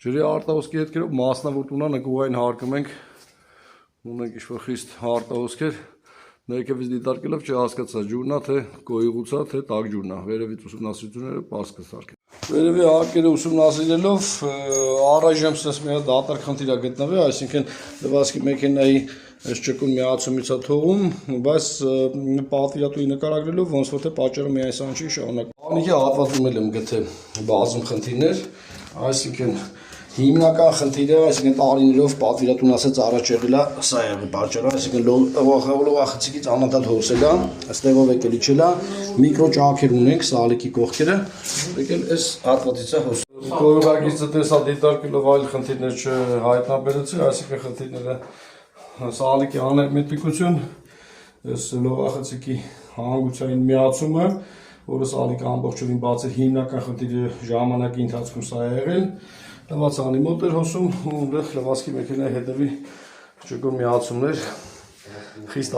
Ջրի արտահոսքի հետքերով մասնավոր տունա նկուղային հարկում ենք, ունենք ինչ-որ խիստ արտահոսքեր, ներքևից դիտարկելով չհասկացա ջուրնա, թե կոյուղուցա, թե տաք ջուրնա, վերևից ուսումնասիրությունները պարզ կսարքեն։ Վերևի հարկերը ուսումնասիրելով առայժմ մի հատ դատարկ խնդիր է գտնվել, այսինքն լվացքի մեքենայի այս ճկուն միացումից է թողում, բայց պատվիրատուի նկարագրելով ոնց որ թե պատճառը միայն սան չի շարունակվում։ Բանիկի հատվածում եմ գտե բազում խնդիրներ, այսինքն հիմնական խնդիրը, այսինքն տարիներով պատվիրատուն ասեց առաջ եղել է սա եղել պատճառը, այսինքն լողախցիկից անընդհատ հոսել է, այստեղով եկել իջել է, միկրո ճաքեր ունենք սալիկի կողքերը, եկել այս հատվածից է հոսել։ Կոյուղակիցը տեսա դիտարկելով այլ խնդիրներ չհայտնաբերեցի, այսինքն խնդիրները սալիկի աներմետիկություն, այս լողախցիկի հանգուցային միացումը, որը սալիկը ամբողջովին բաց է, հիմնական խնդիրը ժամանակի ընթացքում սա է եղել, լվացանի մոտ էր հոսում ու լվացքի մեքենայի հետևի ճկուն միացումներ խիստ